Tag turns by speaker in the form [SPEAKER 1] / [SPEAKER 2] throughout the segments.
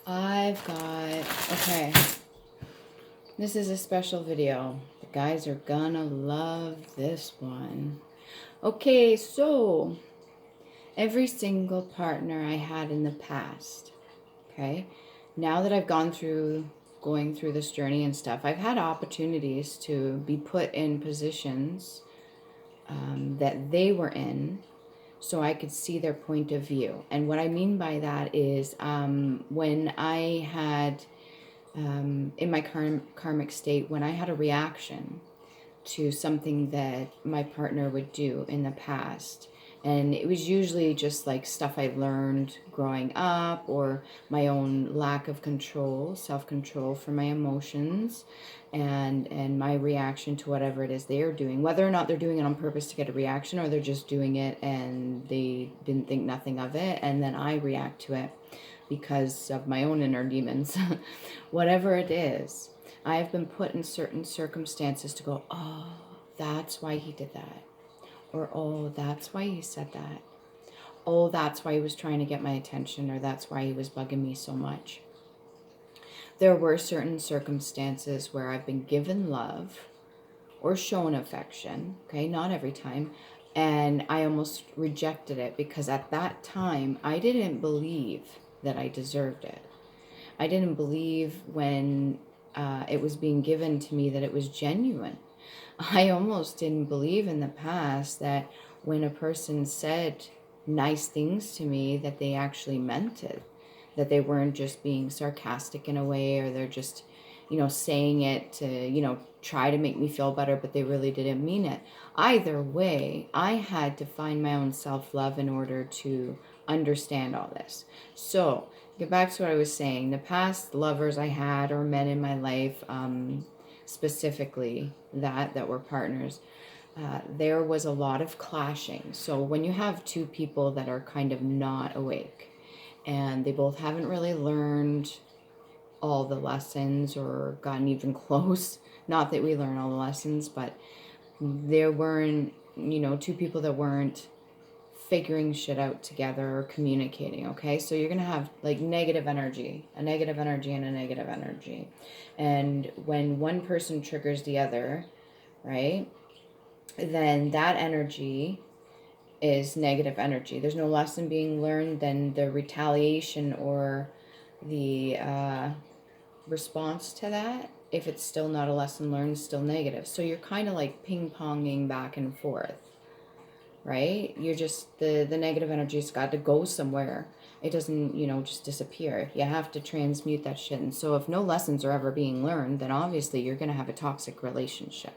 [SPEAKER 1] Okay, this is a special video. The guys are gonna love this one. Okay, so every single partner I had in the past, okay, now that I've going through this journey and stuff, I've had opportunities to be put in positions that they were in so I could see their point of view. And what I mean by that is when I had, in my karmic state, when I had a reaction to something that my partner would do in the past. And it was usually just like stuff I learned growing up or my own lack of control, self-control for my emotions and my reaction to whatever it is they're doing, whether or not they're doing it on purpose to get a reaction or they're just doing it and they didn't think nothing of it and then I react to it because of my own inner demons. Whatever it is, I have been put in certain circumstances to go, oh, that's why he did that. Or, oh, that's why he said that. Oh, that's why he was trying to get my attention, or that's why he was bugging me so much. There were certain circumstances where I've been given love or shown affection, okay, not every time, and I almost rejected it because at that time I didn't believe that I deserved it. I didn't believe when it was being given to me that it was genuine. I almost didn't believe in the past that when a person said nice things to me that they actually meant it, that they weren't just being sarcastic in a way or they're just, saying it to, try to make me feel better, but they really didn't mean it. Either way, I had to find my own self-love in order to understand all this. So, get back to what I was saying. The past lovers I had or men in my life, specifically that were partners, there was a lot of clashing. So when you have two people that are kind of not awake and they both haven't really learned all the lessons or gotten even close, not that we learn all the lessons, but there weren't, two people that weren't figuring shit out together or communicating, okay? So you're going to have like negative energy, a negative energy and a negative energy. And when one person triggers the other, right, then that energy is negative energy. There's no lesson being learned, then the retaliation or the response to that, if it's still not a lesson learned, is still negative. So you're kind of like ping-ponging back and forth, right? You're just, the negative energy's got to go somewhere. It doesn't, just disappear. You have to transmute that shit. And so if no lessons are ever being learned, then obviously you're going to have a toxic relationship.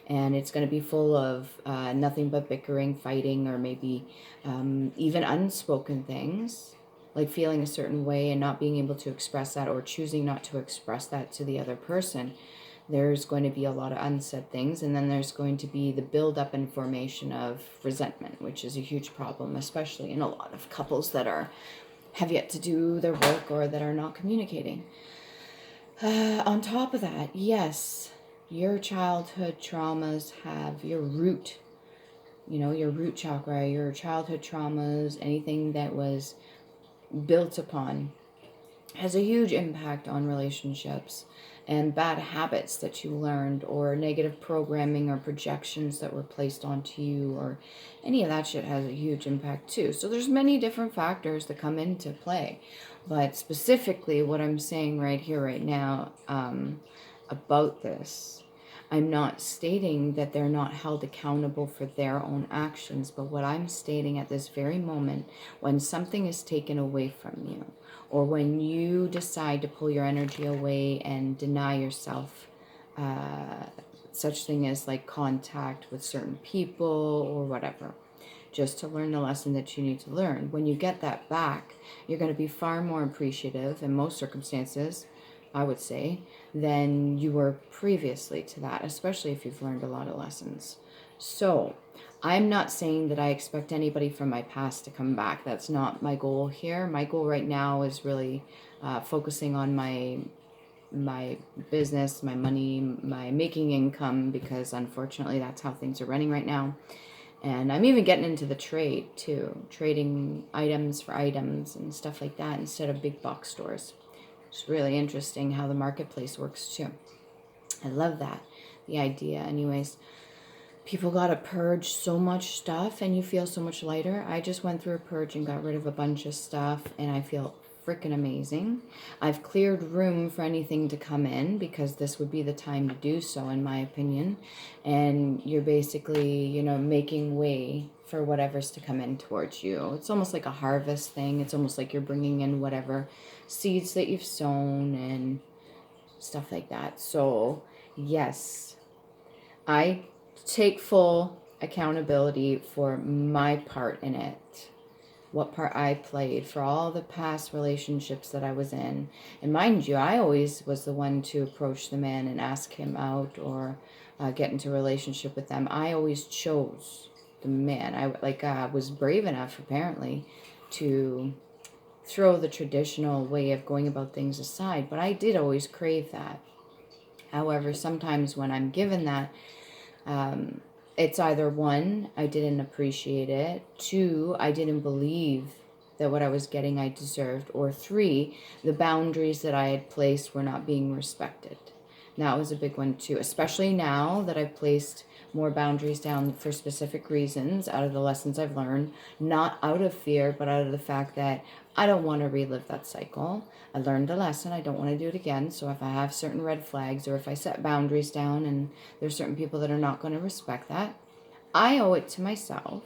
[SPEAKER 1] And it's going to be full of nothing but bickering, fighting, or maybe even unspoken things, like feeling a certain way and not being able to express that or choosing not to express that to the other person. There's going to be a lot of unsaid things, and then there's going to be the buildup and formation of resentment, which is a huge problem, especially in a lot of couples that have yet to do their work or that are not communicating. On top of that, yes, your childhood traumas have your root, your root chakra, your childhood traumas, anything that was built upon has a huge impact on relationships and bad habits that you learned or negative programming or projections that were placed onto you or any of that shit has a huge impact too. So there's many different factors that come into play. But specifically what I'm saying right here, right now, about this, I'm not stating that they're not held accountable for their own actions, but what I'm stating at this very moment, when something is taken away from you, or when you decide to pull your energy away and deny yourself such thing as like contact with certain people or whatever, just to learn the lesson that you need to learn. When you get that back, you're going to be far more appreciative in most circumstances, I would say, than you were previously to that, especially if you've learned a lot of lessons. So I'm not saying that I expect anybody from my past to come back. That's not my goal here. My goal right now is really focusing on my business, my money, my making income, because unfortunately that's how things are running right now. And I'm even getting into the trade too, trading items for items and stuff like that instead of big box stores. It's really interesting how the marketplace works too. I love that, the idea. Anyways, people got to purge so much stuff and you feel so much lighter. I just went through a purge and got rid of a bunch of stuff and I feel freaking amazing. I've cleared room for anything to come in because this would be the time to do so, in my opinion. And you're basically, you know, making way for whatever's to come in towards you. It's almost like a harvest thing. It's almost like you're bringing in whatever seeds that you've sown and stuff like that. So, yes, I take full accountability for my part in it, what part I played for all the past relationships that I was in. And mind you, I always was the one to approach the man and ask him out or get into a relationship with them. I always chose the man. I was brave enough, apparently, to throw the traditional way of going about things aside, but I did always crave that. However, sometimes when I'm given that, it's either one, I didn't appreciate it, two, I didn't believe that what I was getting I deserved, or three, the boundaries that I had placed were not being respected. And that was a big one too, especially now that I've placed more boundaries down for specific reasons out of the lessons I've learned, not out of fear, but out of the fact that I don't want to relive that cycle. I learned a lesson. I don't want to do it again. So if I have certain red flags or if I set boundaries down and there's certain people that are not going to respect that, I owe it to myself.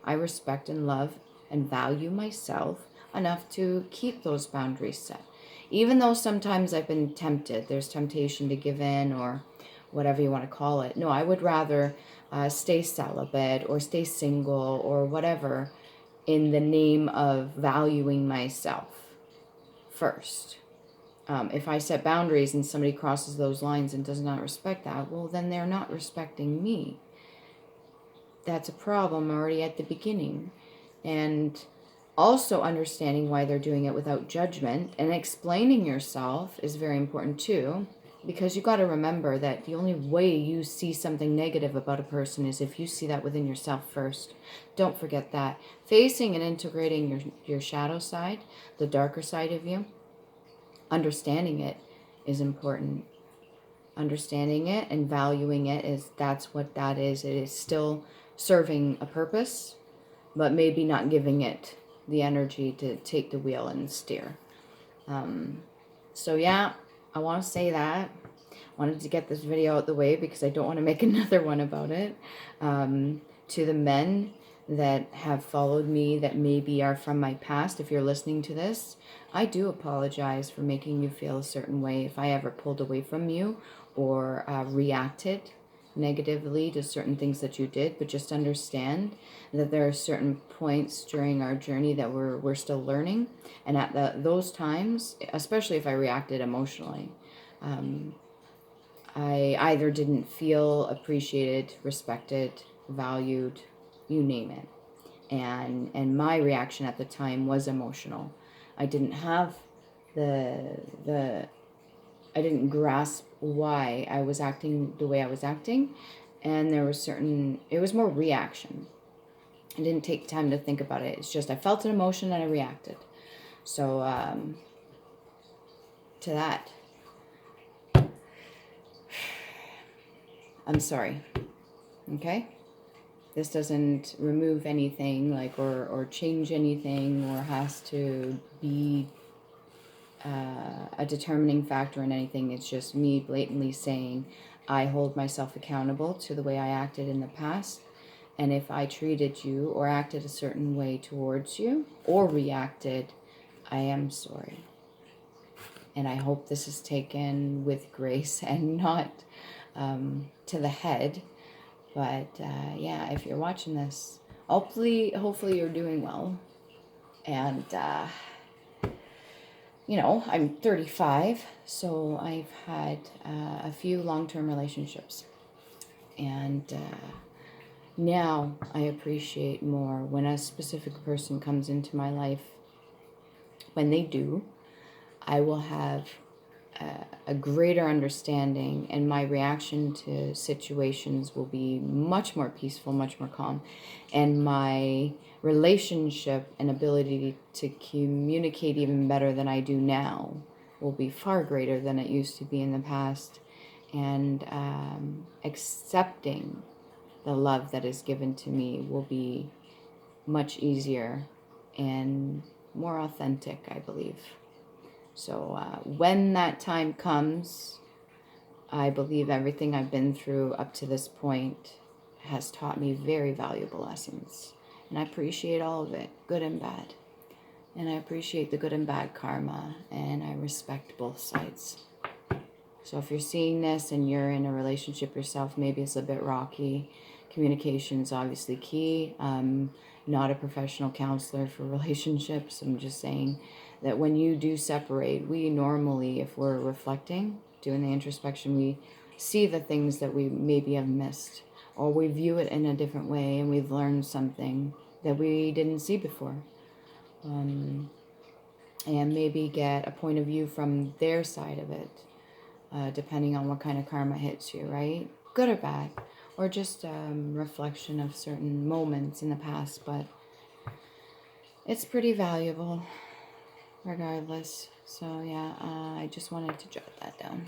[SPEAKER 1] I respect and love and value myself enough to keep those boundaries set. Even though sometimes I've been tempted, there's temptation to give in or whatever you want to call it. No, I would rather stay celibate or stay single or whatever in the name of valuing myself first. If I set boundaries and somebody crosses those lines and does not respect that, well, then they're not respecting me. That's a problem already at the beginning. And also understanding why they're doing it without judgment and explaining yourself is very important too. Because you got to remember that the only way you see something negative about a person is if you see that within yourself first. Don't forget that. Facing and integrating your shadow side, the darker side of you, understanding it is important. Understanding it and valuing it that's what that is. It is still serving a purpose, but maybe not giving it the energy to take the wheel and steer. So yeah, I want to say that. Wanted to get this video out the way because I don't want to make another one about it. To the men that have followed me that maybe are from my past, if you're listening to this, I do apologize for making you feel a certain way if I ever pulled away from you or reacted negatively to certain things that you did, but just understand that there are certain points during our journey that we're still learning, and at those times, especially if I reacted emotionally, I either didn't feel appreciated, respected, valued, you name it, and my reaction at the time was emotional. I didn't have I didn't grasp why I was acting the way I was acting, and there was it was more reaction. I didn't take time to think about it. It's just I felt an emotion and I reacted. So to that, I'm sorry. Okay? This doesn't remove anything or change anything or has to be a determining factor in anything. It's just me blatantly saying I hold myself accountable to the way I acted in the past, and if I treated you or acted a certain way towards you or reacted, I am sorry. And I hope this is taken with grace and not to the head. But yeah, if you're watching this, hopefully you're doing well. And you know, I'm 35, so I've had a few long-term relationships. And now I appreciate more when a specific person comes into my life. When they do, I will have a greater understanding, and my reaction to situations will be much more peaceful, much more calm, and my relationship and ability to communicate even better than I do now will be far greater than it used to be in the past. And accepting the love that is given to me will be much easier and more authentic, I believe. So when that time comes, I believe everything I've been through up to this point has taught me very valuable lessons. And I appreciate all of it, good and bad. And I appreciate the good and bad karma, and I respect both sides. So if you're seeing this and you're in a relationship yourself, maybe it's a bit rocky. Communication is obviously key. I'm not a professional counselor for relationships. I'm just saying that when you do separate, we normally, if we're reflecting, doing the introspection, we see the things that we maybe have missed, or we view it in a different way, and we've learned something that we didn't see before. And maybe get a point of view from their side of it, depending on what kind of karma hits you, right? Good or bad, or just reflection of certain moments in the past, but it's pretty valuable regardless. So yeah, I just wanted to jot that down.